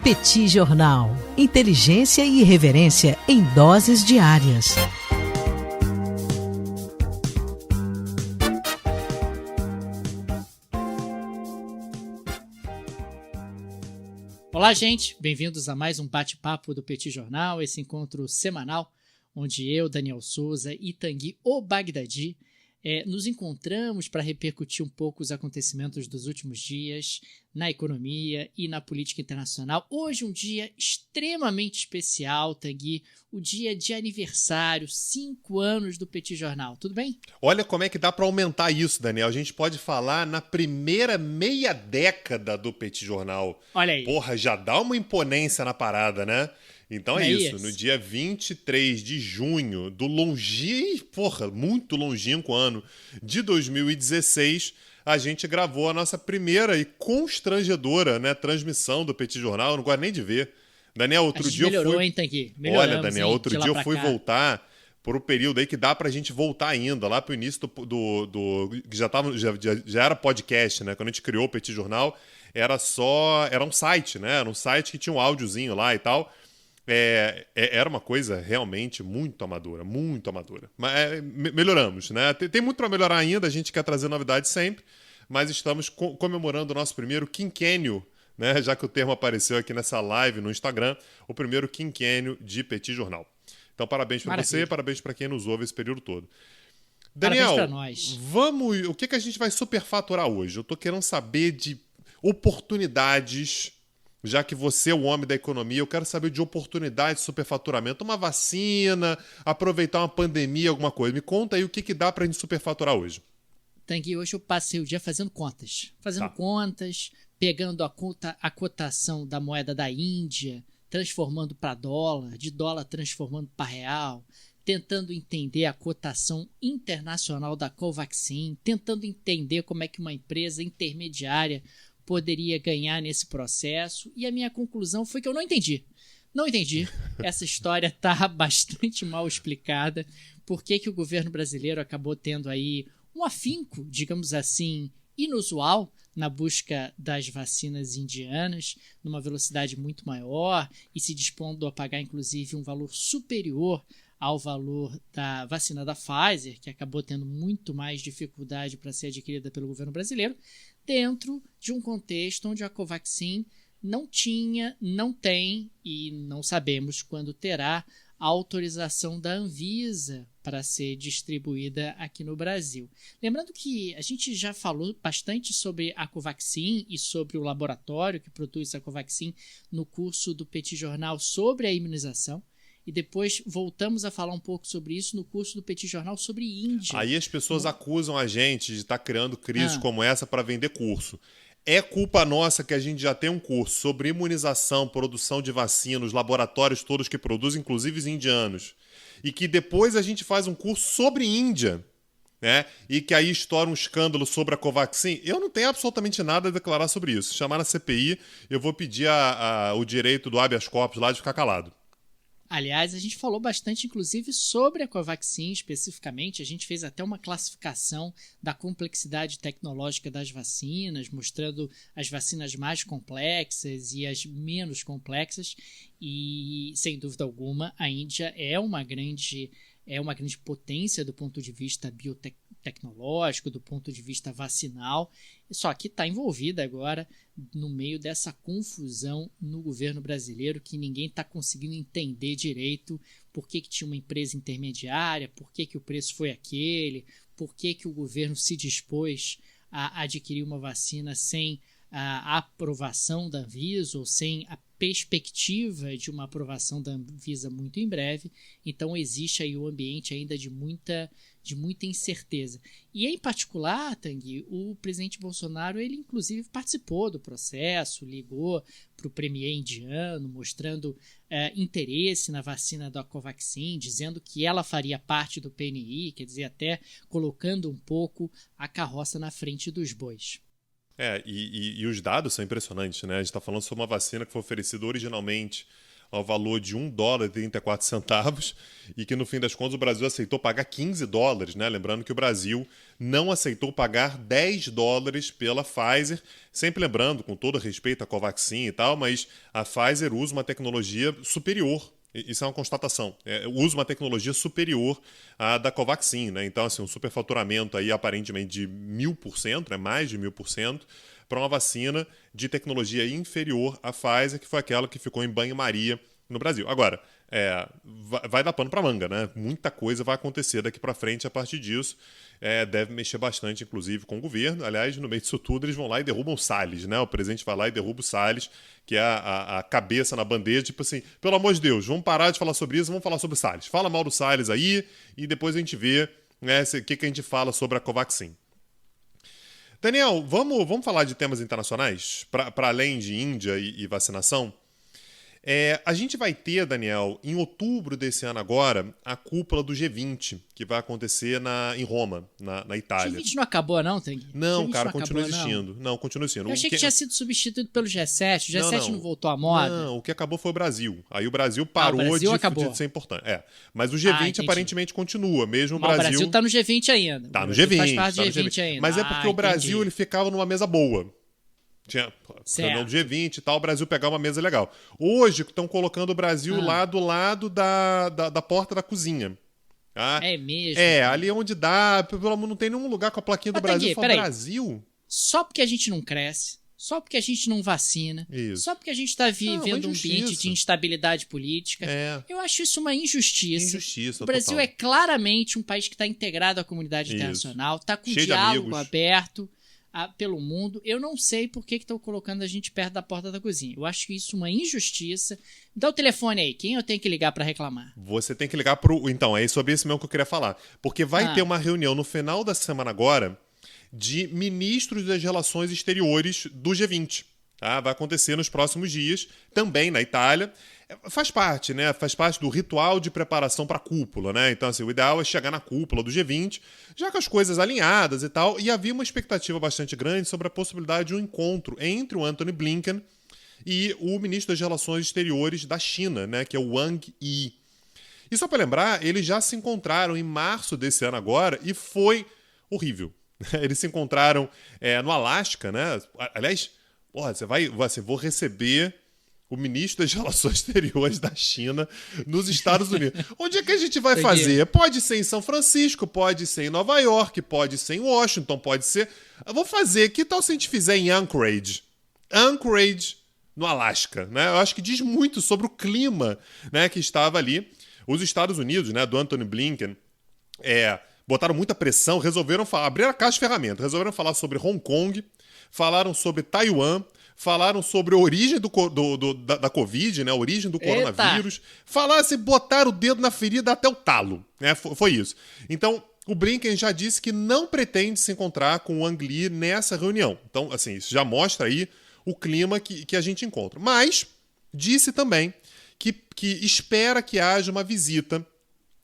Petit Jornal. Inteligência e irreverência em doses diárias. Olá, gente. Bem-vindos a mais um bate-papo do Petit Jornal, esse encontro semanal onde eu, Daniel Souza e Tanguy O Bagdadi nos encontramos para repercutir um pouco os acontecimentos dos últimos dias na economia e na política internacional. Hoje um dia extremamente especial, Tanguy, o dia de aniversário, 5 anos do Petit Jornal. Tudo bem? Olha como é que dá para aumentar isso, Daniel. A gente pode falar na primeira meia década do Petit Jornal. Olha aí. Porra, já dá uma imponência na parada, né? Então é isso. No dia 23 de junho do muito longínquo ano de 2016, a gente gravou a nossa primeira e constrangedora, né, transmissão do Petit Jornal. Eu não gosto nem de ver. Daniel, outro dia eu fui... hein, Tanguy? Olha, Daniel, outro dia eu fui voltar por um período aí que dá pra gente voltar ainda, lá pro início do que já era podcast, né? Quando a gente criou o Petit Jornal, era um site, né? Era um site que tinha um áudiozinho lá e tal. Era uma coisa realmente muito amadora, muito amadora. Mas melhoramos, né? Tem muito para melhorar ainda, a gente quer trazer novidades sempre, mas estamos comemorando o nosso primeiro quinquênio, né? Já que o termo apareceu aqui nessa live no Instagram, o primeiro quinquênio de Petit Jornal. Então, parabéns para você, parabéns para quem nos ouve esse período todo. Daniel, parabéns pra nós. O que a gente vai superfaturar hoje? Eu tô querendo saber de oportunidades. Já que você é o homem da economia, eu quero saber de oportunidade de superfaturamento. Uma vacina, aproveitar uma pandemia, alguma coisa. Me conta aí o que dá pra gente superfaturar hoje. Tanguy, hoje eu passei o dia fazendo contas. Pegando a cotação da moeda da Índia, transformando para dólar, de dólar transformando para real, tentando entender a cotação internacional da Covaxin, tentando entender como é que uma empresa intermediária poderia ganhar nesse processo, e a minha conclusão foi que eu não entendi. Não entendi. Essa história está bastante mal explicada. Por que o governo brasileiro acabou tendo aí um afinco, digamos assim, inusual na busca das vacinas indianas, numa velocidade muito maior, e se dispondo a pagar, inclusive, um valor superior ao valor da vacina da Pfizer, que acabou tendo muito mais dificuldade para ser adquirida pelo governo brasileiro, dentro de um contexto onde a Covaxin não tinha, não tem e não sabemos quando terá a autorização da Anvisa para ser distribuída aqui no Brasil. Lembrando que a gente já falou bastante sobre a Covaxin e sobre o laboratório que produz a Covaxin no curso do Petit Jornal sobre a imunização. E depois voltamos a falar um pouco sobre isso no curso do Petit Jornal sobre Índia. Aí as pessoas acusam a gente de estar criando crises como essa para vender curso. É culpa nossa que a gente já tem um curso sobre imunização, produção de vacina, os laboratórios todos que produzem, inclusive os indianos. E que depois a gente faz um curso sobre Índia, né? E que aí estoura um escândalo sobre a Covaxin. Eu não tenho absolutamente nada a declarar sobre isso. Chamar na CPI, eu vou pedir o direito do habeas corpus lá de ficar calado. Aliás, a gente falou bastante, inclusive, sobre a Covaxin especificamente. A gente fez até uma classificação da complexidade tecnológica das vacinas, mostrando as vacinas mais complexas e as menos complexas. E, sem dúvida alguma, a Índia é uma grande potência do ponto de vista biotecnológico, do ponto de vista vacinal, só que está envolvida agora no meio dessa confusão no governo brasileiro que ninguém está conseguindo entender direito por que tinha uma empresa intermediária, por que o preço foi aquele, por que o governo se dispôs a adquirir uma vacina sem a aprovação da Anvisa ou sem a perspectiva de uma aprovação da Anvisa muito em breve. Então existe aí um ambiente ainda de muita incerteza. E em particular, Tanguy, o presidente Bolsonaro, ele inclusive participou do processo, ligou para o premier indiano, mostrando interesse na vacina da Covaxin, dizendo que ela faria parte do PNI, quer dizer, até colocando um pouco a carroça na frente dos bois. E os dados são impressionantes, né? A gente está falando sobre uma vacina que foi oferecida originalmente ao valor de $1,34 e que no fim das contas o Brasil aceitou pagar $15, né? Lembrando que o Brasil não aceitou pagar $10 pela Pfizer, sempre lembrando, com todo respeito à Covaxin e tal, mas a Pfizer usa uma tecnologia superior. Isso é uma constatação. Usa uma tecnologia superior à da Covaxin, né? Então, assim, um superfaturamento aí aparentemente de 1000%, né? Mais de 1000%, para uma vacina de tecnologia inferior à Pfizer, que foi aquela que ficou em banho-maria no Brasil. Agora, vai dar pano para manga, né? Muita coisa vai acontecer daqui para frente a partir disso. Deve mexer bastante, inclusive, com o governo. Aliás, no meio disso tudo, eles vão lá e derrubam o Salles, né? O presidente vai lá e derruba o Salles, que é a cabeça na bandeja, tipo assim, pelo amor de Deus, vamos parar de falar sobre isso, vamos falar sobre o Salles. Fala mal do Salles aí e depois a gente vê, né, o que a gente fala sobre a Covaxin. Daniel, vamos falar de temas internacionais? Para além de Índia e vacinação? A gente vai ter, Daniel, em outubro desse ano agora, a cúpula do G20, que vai acontecer em Roma, na Itália. O G20 não acabou, não, Teng? Não, cara, continua existindo. Não, continua existindo. Eu achei que tinha sido substituído pelo G7. O G7 não voltou à moda. Não, o que acabou foi o Brasil. Aí o Brasil parou de ser importante. Mas o G20 aparentemente continua, mesmo o Brasil... o Brasil tá no G20 ainda. Tá no G20. Faz parte do G20 ainda. Mas é porque o Brasil ele ficava numa mesa boa. Tinha reunião do G20 e tal, o Brasil pegar uma mesa legal. Hoje estão colocando o Brasil lá do lado da porta da cozinha. Tá? É mesmo? Ali onde dá, pelo amor, não tem nenhum lugar com a plaquinha do Brasil. Brasil? Só porque a gente não cresce, só porque a gente não vacina, só porque a gente está vivendo um ambiente de instabilidade política, eu acho isso uma injustiça. O Brasil total. É claramente um país que está integrado à comunidade internacional, está com diálogo aberto pelo mundo. Eu não sei por que estão colocando a gente perto da porta da cozinha. Eu acho isso uma injustiça. Dá o telefone aí. Quem eu tenho que ligar para reclamar? Você tem que ligar Então, é sobre isso mesmo que eu queria falar. Porque vai ter uma reunião no final da semana agora de ministros das relações exteriores do G20. Tá? Vai acontecer nos próximos dias, também na Itália. Faz parte, né? Faz parte do ritual de preparação para a cúpula, né? Então, assim, o ideal é chegar na cúpula do G20, já com as coisas alinhadas e tal, e havia uma expectativa bastante grande sobre a possibilidade de um encontro entre o Antony Blinken e o ministro das Relações Exteriores da China, né? Que é o Wang Yi. E só para lembrar, eles já se encontraram em março desse ano agora e foi horrível. Eles se encontraram no Alasca, né? Aliás, vou receber o ministro das Relações Exteriores da China nos Estados Unidos. Onde é que a gente vai fazer? Pode ser em São Francisco, pode ser em Nova York, pode ser em Washington, pode ser... Eu vou fazer, que tal se a gente fizer em Anchorage? Anchorage, no Alasca, né? Eu acho que diz muito sobre o clima, né, que estava ali. Os Estados Unidos, né, do Antony Blinken, botaram muita pressão, resolveram abrir a caixa de ferramentas, resolveram falar sobre Hong Kong, falaram sobre Taiwan, falaram sobre a origem da Covid, né? A origem do coronavírus. Botaram o dedo na ferida até o talo. Né? Foi isso. Então, o Blinken já disse que não pretende se encontrar com o Wang Yi nessa reunião. Então, assim, isso já mostra aí o clima que a gente encontra. Mas disse também que espera que haja uma visita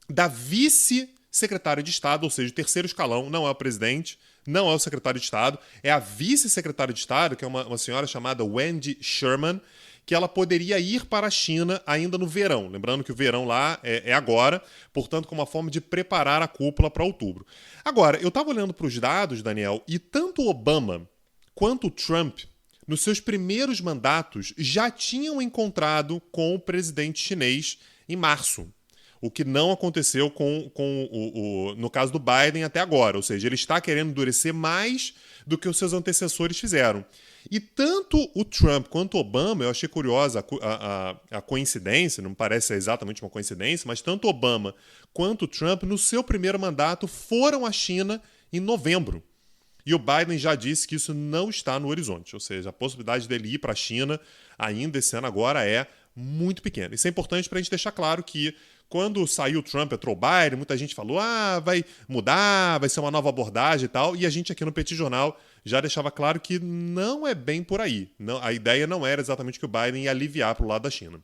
da vice-secretária de Estado, ou seja, o terceiro escalão, não é o presidente, não é o secretário de Estado, é a vice-secretária de Estado, que é uma senhora chamada Wendy Sherman, que ela poderia ir para a China ainda no verão. Lembrando que o verão lá é agora, portanto, como uma forma de preparar a cúpula para outubro. Agora, eu estava olhando para os dados, Daniel, e tanto o Obama quanto o Trump, nos seus primeiros mandatos, já tinham encontrado com o presidente chinês em março. O que não aconteceu no caso do Biden até agora. Ou seja, ele está querendo endurecer mais do que os seus antecessores fizeram. E tanto o Trump quanto o Obama, eu achei curiosa a coincidência, não parece ser exatamente uma coincidência, mas tanto o Obama quanto o Trump, no seu primeiro mandato, foram à China em novembro. E o Biden já disse que isso não está no horizonte. Ou seja, a possibilidade dele ir para a China ainda esse ano agora é muito pequena. Isso é importante para a gente deixar claro que quando saiu o Trump, entrou o Biden, muita gente falou, vai mudar, vai ser uma nova abordagem e tal, e a gente aqui no Petit Jornal já deixava claro que não é bem por aí. Não, a ideia não era exatamente que o Biden ia aliviar para o lado da China.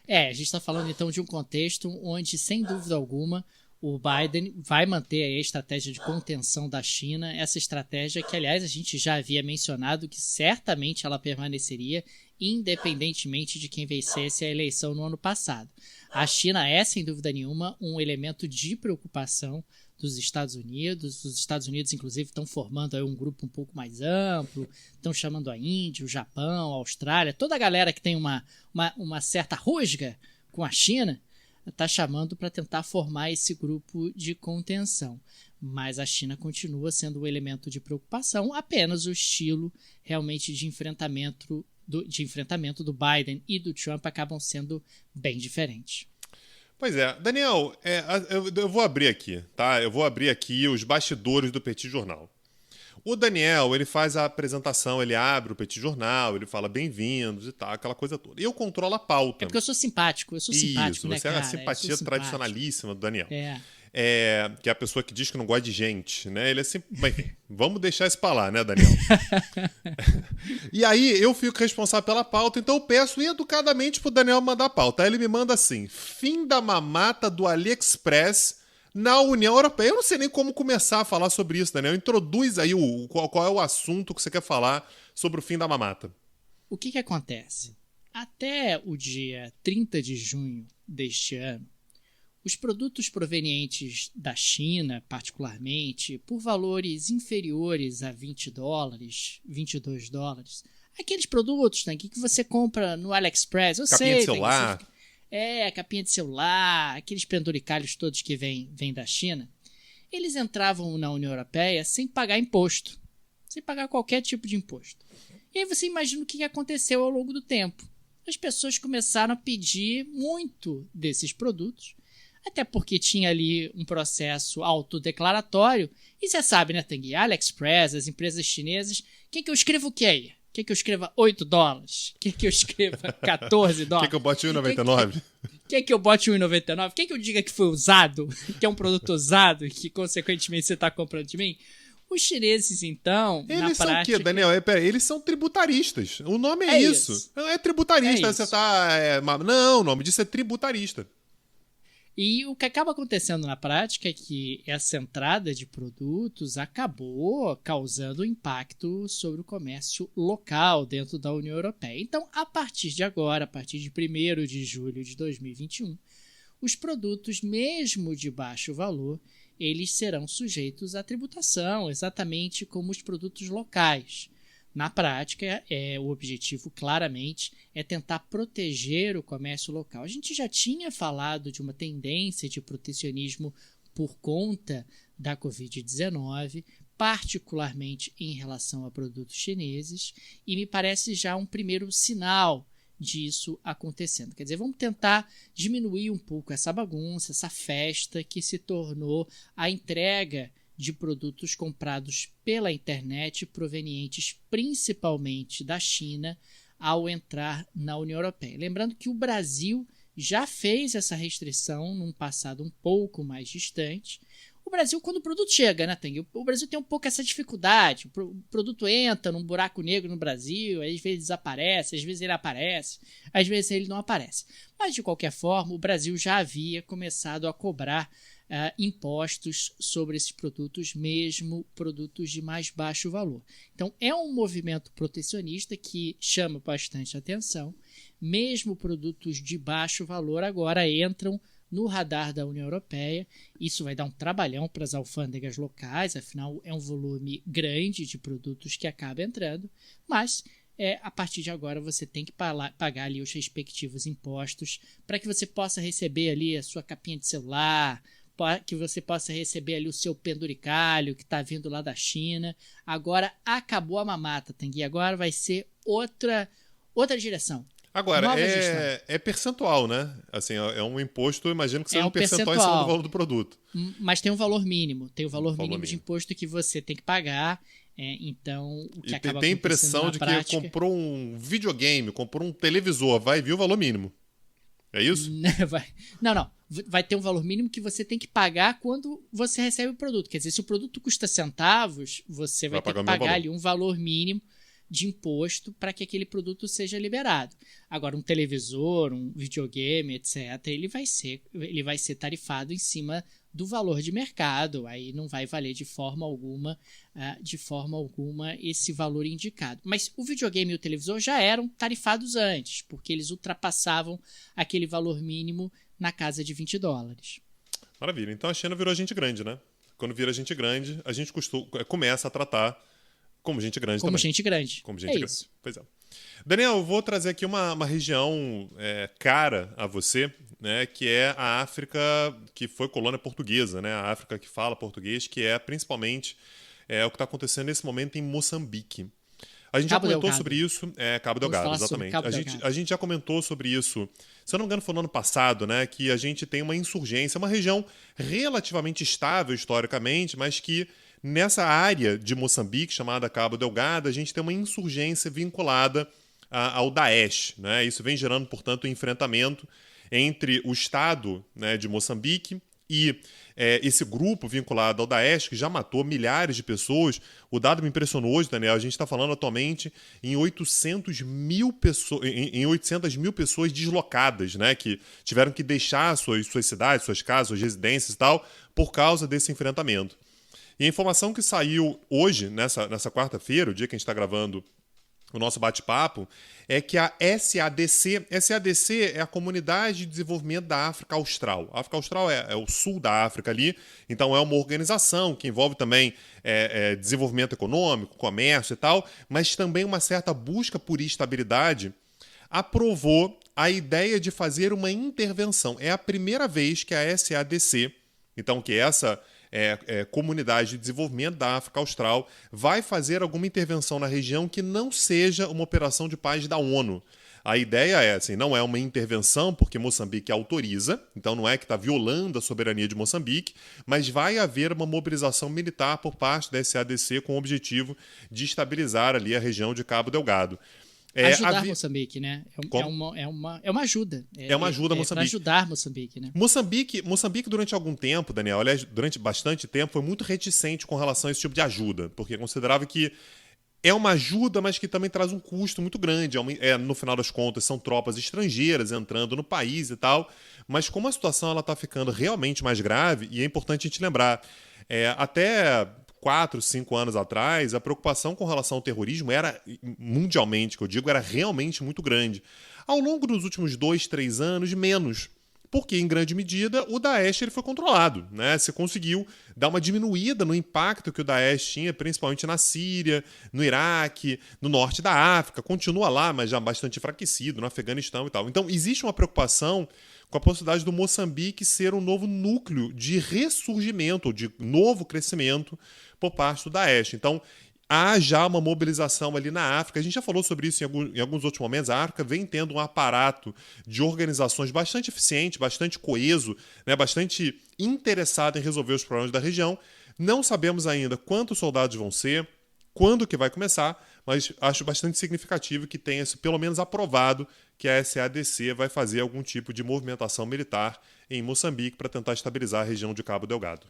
A gente está falando então de um contexto onde, sem dúvida alguma, o Biden vai manter aí a estratégia de contenção da China, essa estratégia que, aliás, a gente já havia mencionado que certamente ela permaneceria independentemente de quem vencesse a eleição no ano passado. A China é, sem dúvida nenhuma, um elemento de preocupação dos Estados Unidos. Os Estados Unidos, inclusive, estão formando aí um grupo um pouco mais amplo, estão chamando a Índia, o Japão, a Austrália, toda a galera que tem uma certa rusga com a China, está chamando para tentar formar esse grupo de contenção. Mas a China continua sendo um elemento de preocupação, apenas o estilo realmente de enfrentamento do Biden e do Trump acabam sendo bem diferentes. Pois é. Daniel, eu vou abrir aqui, tá? Eu vou abrir aqui os bastidores do Petit Jornal. O Daniel, ele faz a apresentação, ele abre o Petit Jornal, ele fala bem-vindos e tal, aquela coisa toda. E eu controlo a pauta. É porque eu sou simpático, Isso, né, você é a simpatia tradicionalíssima do Daniel. Que é a pessoa que diz que não gosta de gente, né? Ele é sempre... Bem, vamos deixar isso pra lá, né, Daniel? E aí, eu fico responsável pela pauta, então eu peço educadamente pro Daniel mandar a pauta. Aí ele me manda assim, fim da mamata do AliExpress na União Europeia. Eu não sei nem como começar a falar sobre isso, Daniel. Introduz aí qual é o assunto que você quer falar sobre o fim da mamata. O que acontece? Até o dia 30 de junho deste ano, os produtos provenientes da China, particularmente, por valores inferiores a $20, $22, aqueles produtos, né, que você compra no AliExpress, capinha de celular. Capinha de celular, aqueles penduricalhos todos que vêm da China, eles entravam na União Europeia sem pagar imposto, sem pagar qualquer tipo de imposto. E aí você imagina o que aconteceu ao longo do tempo. As pessoas começaram a pedir muito desses produtos, até porque tinha ali um processo autodeclaratório. E você sabe, né, Tanguy? AliExpress, as empresas chinesas, quer que eu escreva o que aí? Quer que eu escreva $8? Quer que eu escreva $14? Quer que eu bote R$1,99? Quer que eu bote R$1,99? Quer que eu diga que foi usado? Que é um produto usado e que, consequentemente, você está comprando de mim? Os chineses, então, eles na são prática... o quê, Daniel? Eles são tributaristas. O nome é isso. É tributarista. Você tá... Não, o nome disso é tributarista. E o que acaba acontecendo na prática é que essa entrada de produtos acabou causando impacto sobre o comércio local dentro da União Europeia. Então, a partir de agora, a partir de 1º de julho de 2021, os produtos, mesmo de baixo valor, eles serão sujeitos à tributação, exatamente como os produtos locais. Na prática, o objetivo claramente é tentar proteger o comércio local. A gente já tinha falado de uma tendência de protecionismo por conta da Covid-19, particularmente em relação a produtos chineses, e me parece já um primeiro sinal disso acontecendo. Quer dizer, vamos tentar diminuir um pouco essa bagunça, essa festa que se tornou a entrega de produtos comprados pela internet provenientes principalmente da China ao entrar na União Europeia. Lembrando que o Brasil já fez essa restrição num passado um pouco mais distante. O Brasil, quando o produto chega, né, Tanguy? O Brasil tem um pouco essa dificuldade. O produto entra num buraco negro no Brasil, às vezes desaparece, às vezes ele aparece, às vezes ele não aparece. Mas, de qualquer forma, o Brasil já havia começado a cobrar impostos sobre esses produtos, mesmo produtos de mais baixo valor. Então, é um movimento protecionista que chama bastante atenção. Mesmo produtos de baixo valor agora entram no radar da União Europeia. Isso vai dar um trabalhão para as alfândegas locais, afinal é um volume grande de produtos que acaba entrando, mas a partir de agora você tem que pagar ali os respectivos impostos para que você possa receber ali a sua capinha de celular, que você possa receber ali o seu penduricalho que está vindo lá da China. Agora acabou a mamata, Tanguy. Agora vai ser outra direção. Agora, é percentual, né? Assim, é um imposto, eu imagino que seja um percentual em cima do valor do produto. Mas tem um valor mínimo. Tem o valor mínimo de imposto que você tem que pagar. Então, o que acaba acontecendo na prática... E tem a impressão de que comprou um videogame, comprou um televisor, vai vir o valor mínimo. É isso? Não. Vai ter um valor mínimo que você tem que pagar quando você recebe o produto. Quer dizer, se o produto custa centavos, você vai ter que pagar ali um valor mínimo de imposto para que aquele produto seja liberado. Agora, um televisor, um videogame, etc., ele vai ser tarifado em cima do valor de mercado. Aí não vai valer de forma alguma esse valor indicado. Mas o videogame e o televisor já eram tarifados antes, porque eles ultrapassavam aquele valor mínimo na casa de $20. Maravilha. Então a China virou gente grande, né? Quando vira gente grande, a gente começa a tratar como gente grande como também. Gente grande. Como gente grande. Isso. Pois é. Daniel, eu vou trazer aqui uma região cara a você, né, que é a África, que foi colônia portuguesa, né, a África que fala português, que é principalmente o que está acontecendo nesse momento em Moçambique. A gente já comentou sobre isso. Cabo Delgado, exatamente. A gente já comentou sobre isso, se eu não me engano, foi no ano passado, né? Que a gente tem uma insurgência, uma região relativamente estável historicamente, mas que nessa área de Moçambique, chamada Cabo Delgado, a gente tem uma insurgência vinculada ao Daesh, né? Isso vem gerando, portanto, um enfrentamento entre o Estado, né, de Moçambique e esse grupo vinculado ao Daesh, que já matou milhares de pessoas. O dado me impressionou hoje, Daniel. A gente está falando atualmente em 800 mil pessoas deslocadas, né, que tiveram que deixar suas cidades, suas casas, suas residências e tal, por causa desse enfrentamento. E a informação que saiu hoje, nessa quarta-feira, o dia que a gente está gravando o nosso bate-papo, é que a SADC é a Comunidade de Desenvolvimento da África Austral. A África Austral é o sul da África ali, então é uma organização que envolve também desenvolvimento econômico, comércio e tal, mas também uma certa busca por estabilidade, aprovou a ideia de fazer uma intervenção. É a primeira vez que a SADC, então que essa Comunidade de Desenvolvimento da África Austral, vai fazer alguma intervenção na região que não seja uma operação de paz da ONU. A ideia é, assim, não é uma intervenção porque Moçambique autoriza, então não é que está violando a soberania de Moçambique, mas vai haver uma mobilização militar por parte da SADC com o objetivo de estabilizar ali a região de Cabo Delgado. Ajudar Moçambique, né? É uma ajuda. É uma ajuda a Moçambique. Para ajudar Moçambique, né? Moçambique, durante algum tempo, Daniel, aliás, durante bastante tempo, foi muito reticente com relação a esse tipo de ajuda, porque considerava que é uma ajuda, mas que também traz um custo muito grande. No final das contas, são tropas estrangeiras entrando no país e tal. Mas como a situação está ficando realmente mais grave, e é importante a gente lembrar, até 4, 5 anos atrás, a preocupação com relação ao terrorismo era, mundialmente, que eu digo, era realmente muito grande. Ao longo dos últimos 2, 3 anos, menos. Porque, em grande medida, o Daesh ele foi controlado, né? Você conseguiu dar uma diminuída no impacto que o Daesh tinha, principalmente na Síria, no Iraque, no norte da África. Continua lá, mas já bastante enfraquecido, no Afeganistão e tal. Então, existe uma preocupação com a possibilidade do Moçambique ser um novo núcleo de ressurgimento, ou de novo crescimento por parte do Daesh. Então, há já uma mobilização ali na África. A gente já falou sobre isso em alguns outros momentos. A África vem tendo um aparato de organizações bastante eficiente, bastante coeso, né, bastante interessado em resolver os problemas da região. Não sabemos ainda quantos soldados vão ser, quando que vai começar, mas acho bastante significativo que tenha pelo menos aprovado que a SADC vai fazer algum tipo de movimentação militar em Moçambique para tentar estabilizar a região de Cabo Delgado.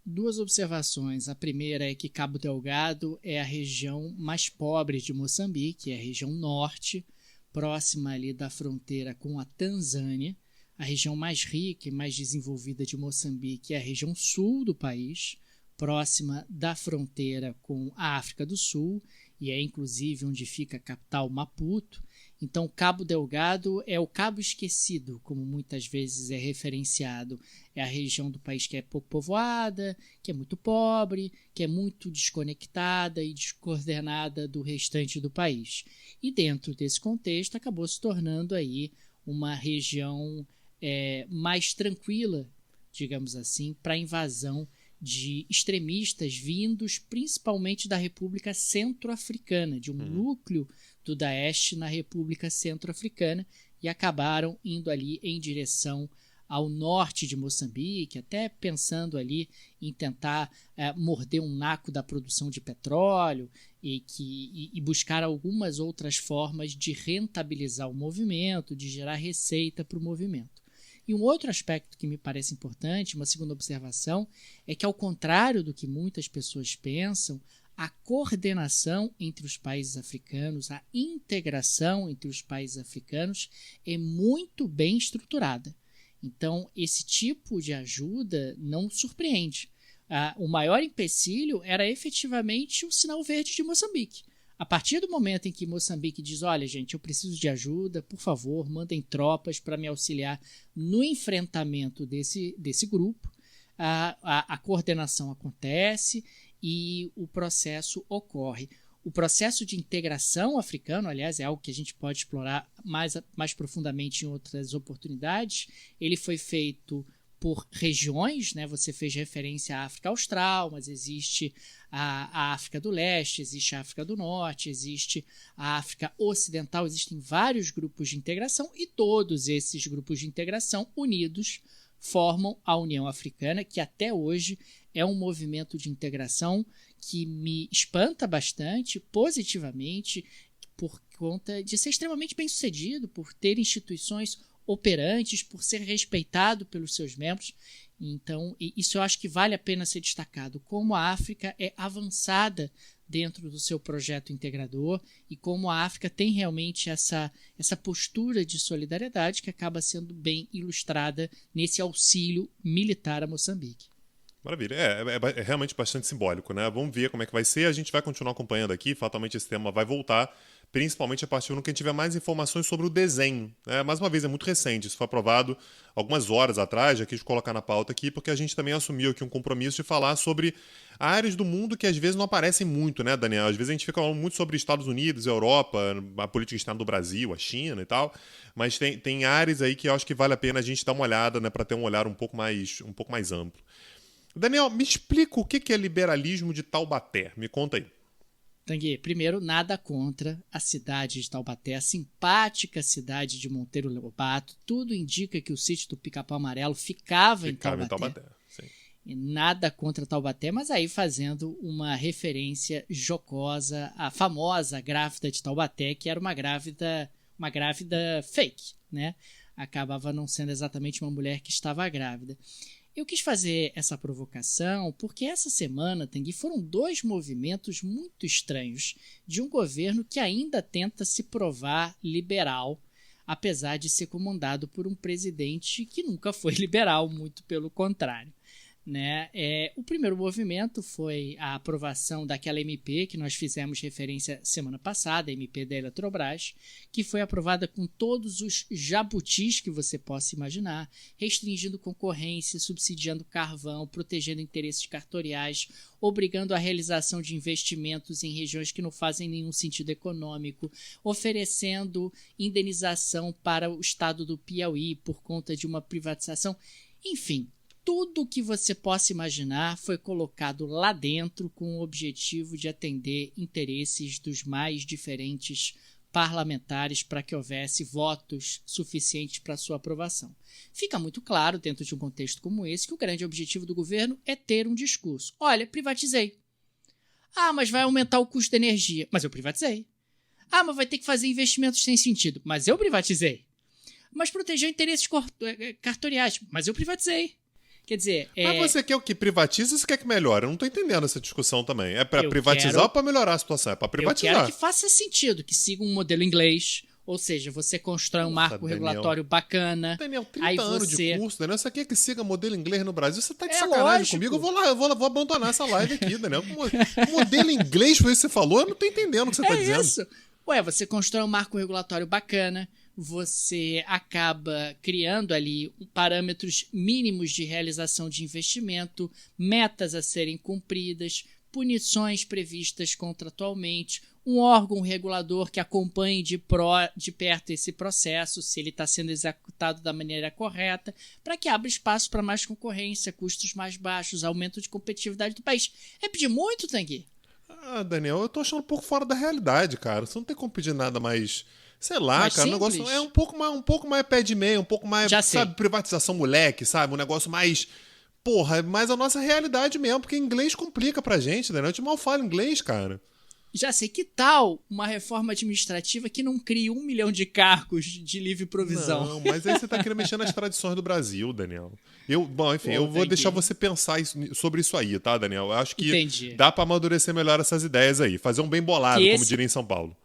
2 observações. A primeira é que Cabo Delgado é a região mais pobre de Moçambique, é a região norte, próxima ali da fronteira com a Tanzânia. A região mais rica e mais desenvolvida de Moçambique é a região sul do país, próxima da fronteira com a África do Sul, e é inclusive onde fica a capital Maputo. Então, Cabo Delgado é o Cabo Esquecido, como muitas vezes é referenciado. É a região do país que é pouco povoada, que é muito pobre, que é muito desconectada e descoordenada do restante do país. E dentro desse contexto, acabou se tornando aí uma região mais tranquila, digamos assim, para a invasão de extremistas vindos principalmente da República Centro-Africana, de um núcleo do Daesh na República Centro-Africana, e acabaram indo ali em direção ao norte de Moçambique, até pensando ali em tentar morder um naco da produção de petróleo e buscar algumas outras formas de rentabilizar o movimento, de gerar receita para o movimento. E um outro aspecto que me parece importante, uma segunda observação, é que, ao contrário do que muitas pessoas pensam, a coordenação entre os países africanos, a integração entre os países africanos é muito bem estruturada. Então, esse tipo de ajuda não surpreende. O maior empecilho era efetivamente o sinal verde de Moçambique. A partir do momento em que Moçambique diz, olha, gente, eu preciso de ajuda, por favor, mandem tropas para me auxiliar no enfrentamento desse grupo, a coordenação acontece e o processo ocorre. O processo de integração africano, aliás, é algo que a gente pode explorar mais profundamente em outras oportunidades. Ele foi feito por regiões, né? Você fez referência à África Austral, mas existe a África do Leste, existe a África do Norte, existe a África Ocidental, existem vários grupos de integração e todos esses grupos de integração unidos formam a União Africana, que até hoje é um movimento de integração que me espanta bastante positivamente por conta de ser extremamente bem-sucedido, por ter instituições operantes, por ser respeitado pelos seus membros. Então, isso eu acho que vale a pena ser destacado, como a África é avançada dentro do seu projeto integrador e como a África tem realmente essa postura de solidariedade que acaba sendo bem ilustrada nesse auxílio militar a Moçambique. Maravilha. É realmente bastante simbólico, né? Vamos ver como é que vai ser. A gente vai continuar acompanhando aqui. Fatalmente esse tema vai voltar, principalmente a partir do que a gente tiver mais informações sobre o desenho. Mais uma vez, é muito recente. Isso foi aprovado algumas horas atrás. Já quis colocar na pauta aqui, porque a gente também assumiu aqui um compromisso de falar sobre áreas do mundo que às vezes não aparecem muito, né, Daniel? Às vezes a gente fica falando muito sobre Estados Unidos, Europa, a política externa do Brasil, a China e tal, mas tem áreas aí que eu acho que vale a pena a gente dar uma olhada, né, para ter um olhar um pouco mais amplo. Daniel, me explica o que é liberalismo de Taubaté. Me conta aí. Tanguy, primeiro, nada contra a cidade de Taubaté, a simpática cidade de Monteiro Lobato. Tudo indica que o sítio do Pica-Pau Amarelo ficava em Taubaté. Sim. E nada contra Taubaté, mas aí fazendo uma referência jocosa à famosa grávida de Taubaté, que era uma grávida fake, né? Acabava não sendo exatamente uma mulher que estava grávida. Eu quis fazer essa provocação porque essa semana, Tanguy, foram 2 movimentos muito estranhos de um governo que ainda tenta se provar liberal, apesar de ser comandado por um presidente que nunca foi liberal, muito pelo contrário. Né? O primeiro movimento foi a aprovação daquela MP que nós fizemos referência semana passada, a MP da Eletrobras, que foi aprovada com todos os jabutis que você possa imaginar, restringindo concorrência, subsidiando carvão, protegendo interesses cartoriais, obrigando a realização de investimentos em regiões que não fazem nenhum sentido econômico, oferecendo indenização para o estado do Piauí por conta de uma privatização, enfim. Tudo que você possa imaginar foi colocado lá dentro com o objetivo de atender interesses dos mais diferentes parlamentares para que houvesse votos suficientes para sua aprovação. Fica muito claro, dentro de um contexto como esse, que o grande objetivo do governo é ter um discurso. Olha, privatizei. Ah, mas vai aumentar o custo da energia. Mas eu privatizei. Ah, mas vai ter que fazer investimentos sem sentido. Mas eu privatizei. Mas proteger interesses cartoriais. Mas eu privatizei. Quer dizer... Mas você quer o que? Privatiza ou você quer que melhore? Eu não estou entendendo essa discussão também. É para privatizar ou para melhorar a situação? É para privatizar. Eu quero que faça sentido, que siga um modelo inglês, ou seja, você constrói um marco regulatório bacana. Daniel, 30 anos de curso, Daniel, você quer que siga modelo inglês no Brasil? Você tá de sacanagem comigo? Eu vou abandonar essa live aqui, Daniel. Modelo inglês foi isso que você falou? Eu não estou entendendo o que você está dizendo. Isso. Ué, você constrói um marco regulatório bacana, você acaba criando ali parâmetros mínimos de realização de investimento, metas a serem cumpridas, punições previstas contratualmente, um órgão regulador que acompanhe de perto esse processo, se ele está sendo executado da maneira correta, para que abra espaço para mais concorrência, custos mais baixos, aumento de competitividade do país. É pedir muito, Tanguy? Ah, Daniel, eu tô achando um pouco fora da realidade, cara. Você não tem como pedir nada mais... Sei lá, mais cara, simples. O negócio é um pouco mais pé de meia, um pouco mais, sabe, privatização moleque, sabe? Um negócio mais, mais a nossa realidade mesmo, porque inglês complica pra gente, né? A gente mal fala inglês, cara. Já sei, que tal uma reforma administrativa que não crie 1 milhão de cargos de livre provisão? Não, mas aí você tá querendo mexer nas tradições do Brasil, Daniel. Eu vou deixar você pensar sobre isso aí, tá, Daniel? Eu acho que dá pra amadurecer melhor essas ideias aí, fazer um bem bolado, como diria em São Paulo.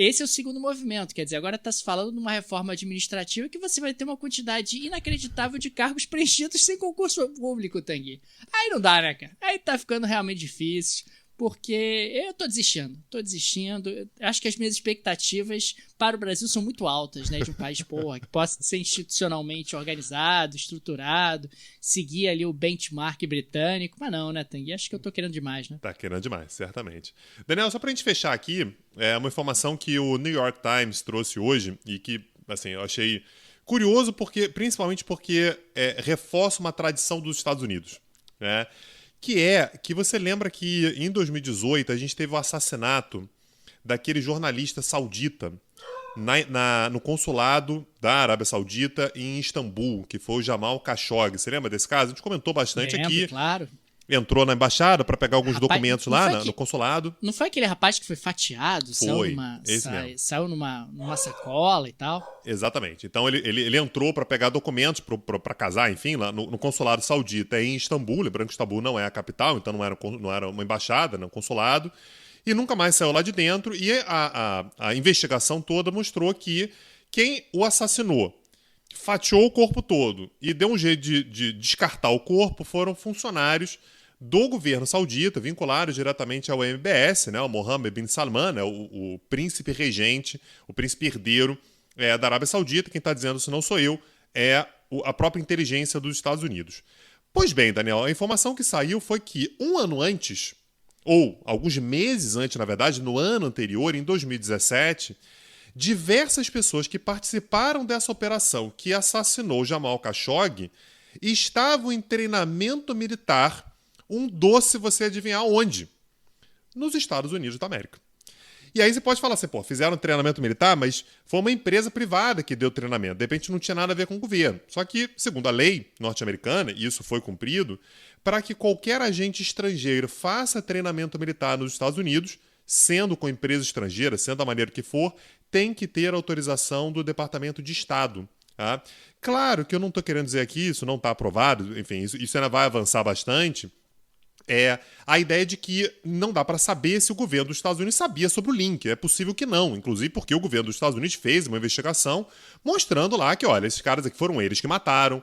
esse é o segundo movimento. Quer dizer, agora está se falando de uma reforma administrativa que você vai ter uma quantidade inacreditável de cargos preenchidos sem concurso público, Tanguy. Aí não dá, né, cara? Aí tá ficando realmente difícil. Porque eu tô desistindo. Acho que as minhas expectativas para o Brasil são muito altas, né? De um país, que possa ser institucionalmente organizado, estruturado, seguir ali o benchmark britânico. Mas não, né, Tanguy? Acho que eu tô querendo demais, né? Tá querendo demais, certamente. Daniel, só pra gente fechar aqui, é uma informação que o New York Times trouxe hoje e que, assim, eu achei curioso, principalmente porque reforça uma tradição dos Estados Unidos, né? Que você lembra que em 2018 a gente teve o assassinato daquele jornalista saudita no consulado da Arábia Saudita em Istambul, que foi o Jamal Khashoggi. Você lembra desse caso? A gente comentou bastante aqui. Claro. Entrou na embaixada para pegar alguns documentos lá no consulado. Não foi aquele rapaz que foi fatiado? Saiu numa sacola e tal? Exatamente. Então ele entrou para pegar documentos para casar, enfim, lá no consulado saudita em Istambul. Lembrando que Istambul não é a capital, então não era uma embaixada, não um consulado. E nunca mais saiu lá de dentro. E a investigação toda mostrou que quem o assassinou, fatiou o corpo todo e deu um jeito de descartar o corpo foram funcionários do governo saudita, vinculados diretamente ao MBS, né, o Mohammed bin Salman, né, o príncipe regente, o príncipe herdeiro da Arábia Saudita. Quem está dizendo isso não sou eu, é a própria inteligência dos Estados Unidos. Pois bem, Daniel, a informação que saiu foi que um ano antes, ou alguns meses antes, na verdade, no ano anterior, em 2017, diversas pessoas que participaram dessa operação que assassinou Jamal Khashoggi estavam em treinamento militar, um doce você adivinhar onde? Nos Estados Unidos da América. E aí você pode falar assim, fizeram treinamento militar, mas foi uma empresa privada que deu treinamento. De repente não tinha nada a ver com o governo. Só que, segundo a lei norte-americana, e isso foi cumprido, para que qualquer agente estrangeiro faça treinamento militar nos Estados Unidos, sendo com empresa estrangeira, sendo da maneira que for, tem que ter autorização do Departamento de Estado. Tá? Claro que eu não estou querendo dizer aqui, isso não está aprovado, enfim, isso ainda vai avançar bastante. A ideia de que não dá para saber se o governo dos Estados Unidos sabia sobre o link. É possível que não, inclusive porque o governo dos Estados Unidos fez uma investigação mostrando lá que, olha, esses caras aqui foram eles que mataram,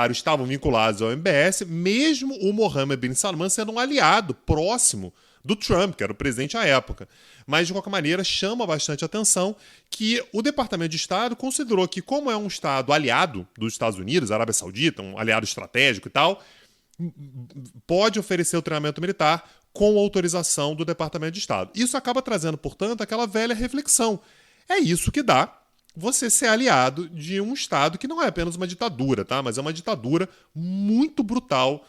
estavam vinculados ao MBS, mesmo o Mohammed bin Salman sendo um aliado próximo do Trump, que era o presidente à época. Mas, de qualquer maneira, chama bastante atenção que o Departamento de Estado considerou que, como é um Estado aliado dos Estados Unidos, a Arábia Saudita, um aliado estratégico e tal, pode oferecer o treinamento militar com autorização do Departamento de Estado. Isso acaba trazendo, portanto, aquela velha reflexão. É isso que dá você ser aliado de um Estado que não é apenas uma ditadura, tá? Mas é uma ditadura muito brutal,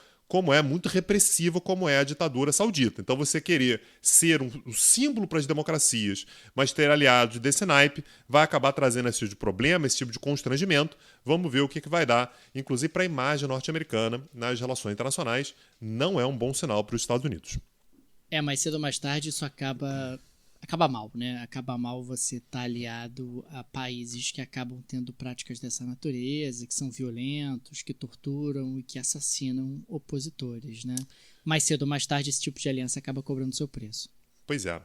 muito repressiva, como é a ditadura saudita. Então você querer ser um símbolo para as democracias, mas ter aliados desse naipe, vai acabar trazendo esse tipo de problema, esse tipo de constrangimento. Vamos ver o que vai dar, inclusive para a imagem norte-americana nas relações internacionais. Não é um bom sinal para os Estados Unidos. Mais cedo ou mais tarde isso acaba mal, né? Acaba mal você estar aliado a países que acabam tendo práticas dessa natureza, que são violentos, que torturam e que assassinam opositores, né? Mais cedo ou mais tarde esse tipo de aliança acaba cobrando seu preço. Pois é.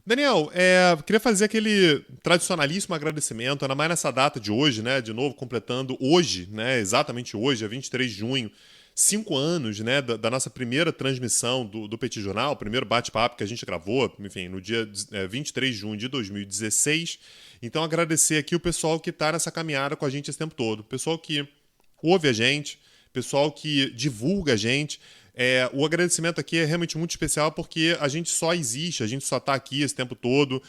Daniel, queria fazer aquele tradicionalíssimo agradecimento, ainda mais nessa data de hoje, né? De novo, completando hoje, né? Exatamente hoje, é 23 de junho, 5 anos, né, da nossa primeira transmissão do Petit Jornal, o primeiro bate-papo que a gente gravou, enfim, no dia 23 de junho de 2016. Então, agradecer aqui o pessoal que está nessa caminhada com a gente esse tempo todo. O pessoal que ouve a gente, pessoal que divulga a gente. O agradecimento aqui é realmente muito especial porque a gente só existe, a gente só está aqui esse tempo todo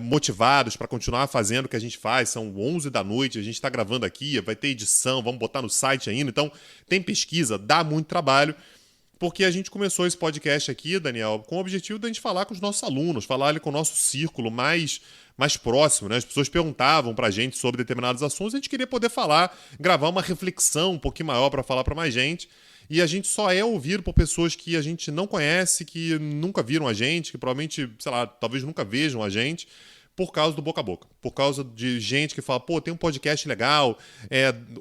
motivados para continuar fazendo o que a gente faz. São 11 da noite, a gente está gravando aqui, vai ter edição, vamos botar no site ainda. Então, tem pesquisa, dá muito trabalho, porque a gente começou esse podcast aqui, Daniel, com o objetivo de a gente falar com os nossos alunos, falar ali com o nosso círculo mais próximo, né? As pessoas perguntavam pra gente sobre determinados assuntos, a gente queria poder falar, gravar uma reflexão um pouquinho maior para falar para mais gente. E a gente só é ouvido por pessoas que a gente não conhece, que nunca viram a gente, que provavelmente, sei lá, talvez nunca vejam a gente, por causa do boca a boca, por causa de gente que fala, pô, tem um podcast legal,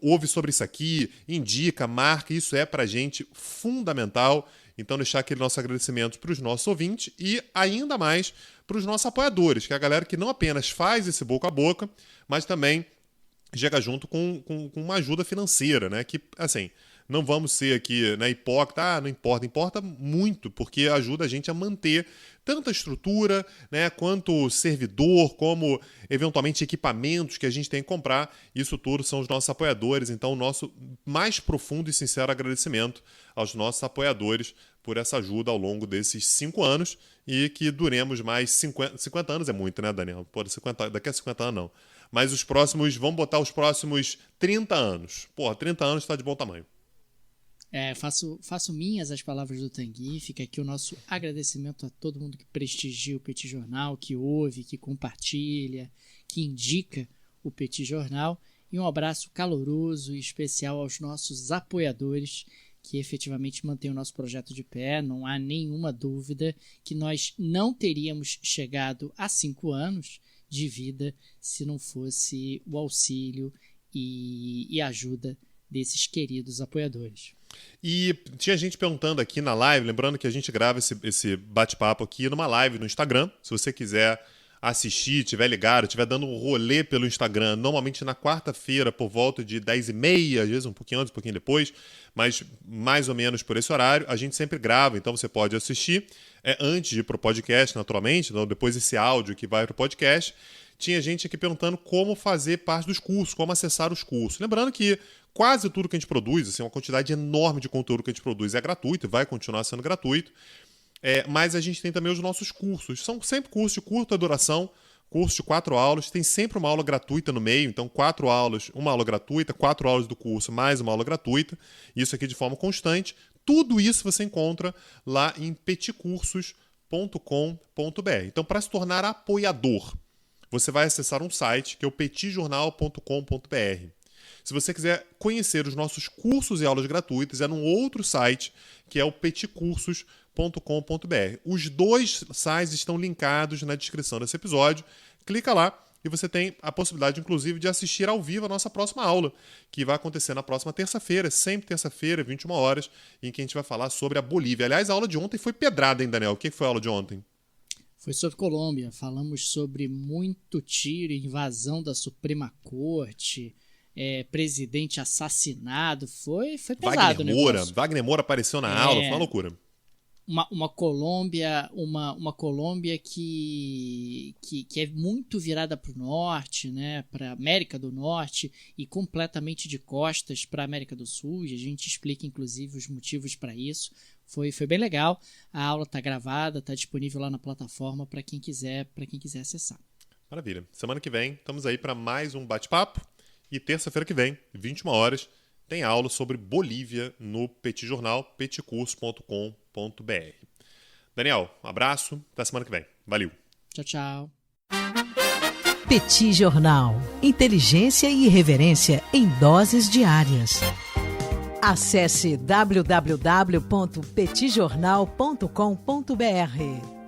ouve sobre isso aqui, indica, marca, isso é pra gente fundamental. Então deixar aquele nosso agradecimento para os nossos ouvintes e ainda mais para os nossos apoiadores, que é a galera que não apenas faz esse boca a boca, mas também chega junto com uma ajuda financeira, né? Que, assim, não vamos ser aqui, né, hipócrita, não importa. Importa muito, porque ajuda a gente a manter tanto a estrutura, né, quanto servidor, como, eventualmente, equipamentos que a gente tem que comprar. Isso tudo são os nossos apoiadores. Então, o nosso mais profundo e sincero agradecimento aos nossos apoiadores por essa ajuda ao longo desses 5 anos e que duremos mais 50 anos é muito, né, Daniel? Pô, daqui a 50 anos não. Mas os próximos, vamos botar os próximos 30 anos. Porra, 30 anos está de bom tamanho. Faço minhas as palavras do Tanguy. Fica aqui o nosso agradecimento a todo mundo que prestigia o Petit Jornal, que ouve, que compartilha, que indica o Petit Jornal. E um abraço caloroso e especial aos nossos apoiadores que efetivamente mantêm o nosso projeto de pé. Não há nenhuma dúvida que nós não teríamos chegado a 5 anos de vida se não fosse o auxílio e ajuda desses queridos apoiadores. E tinha gente perguntando aqui na live, lembrando que a gente grava esse bate-papo aqui numa live no Instagram. Se você quiser assistir, estiver ligado, estiver dando um rolê pelo Instagram, normalmente na quarta-feira, por volta de 10h30, às vezes um pouquinho antes, um pouquinho depois, mas mais ou menos por esse horário, a gente sempre grava, então você pode assistir antes de ir para o podcast, naturalmente, então depois esse áudio que vai para o podcast. Tinha gente aqui perguntando como fazer parte dos cursos, como acessar os cursos. Lembrando que quase tudo que a gente produz, assim, uma quantidade enorme de conteúdo que a gente produz é gratuito e vai continuar sendo gratuito. Mas a gente tem também os nossos cursos. São sempre cursos de curta duração, cursos de 4 aulas. Tem sempre uma aula gratuita no meio. Então, 4 aulas, uma aula gratuita, 4 aulas do curso, mais uma aula gratuita. Isso aqui de forma constante. Tudo isso você encontra lá em petcursos.com.br. Então, para se tornar apoiador, você vai acessar um site que é o petjornal.com.br. Se você quiser conhecer os nossos cursos e aulas gratuitas, é num outro site que é o petcursos.com.br. Os dois sites estão linkados na descrição desse episódio. Clica lá e você tem a possibilidade, inclusive, de assistir ao vivo a nossa próxima aula, que vai acontecer na próxima terça-feira, sempre terça-feira, 21 horas, em que a gente vai falar sobre a Bolívia. Aliás, a aula de ontem foi pedrada, hein, Daniel? O que foi a aula de ontem? Foi sobre Colômbia. Falamos sobre muito tiro, invasão da Suprema Corte, presidente assassinado. Foi pesado, né? Wagner Moura apareceu na aula, foi uma loucura. Uma Colômbia, uma Colômbia que é muito virada para o norte, né, para a América do Norte e completamente de costas para a América do Sul. E a gente explica, inclusive, os motivos para isso. Foi bem legal. A aula está gravada, está disponível lá na plataforma para quem quiser acessar. Maravilha. Semana que vem estamos aí para mais um bate-papo. E terça-feira que vem, 21 horas, tem aula sobre Bolívia no Petit Jornal, petcursos.com.br. Daniel, um abraço. Até semana que vem. Valeu. Tchau, tchau. Petit Jornal. Inteligência e irreverência em doses diárias. Acesse www.petjornal.com.br.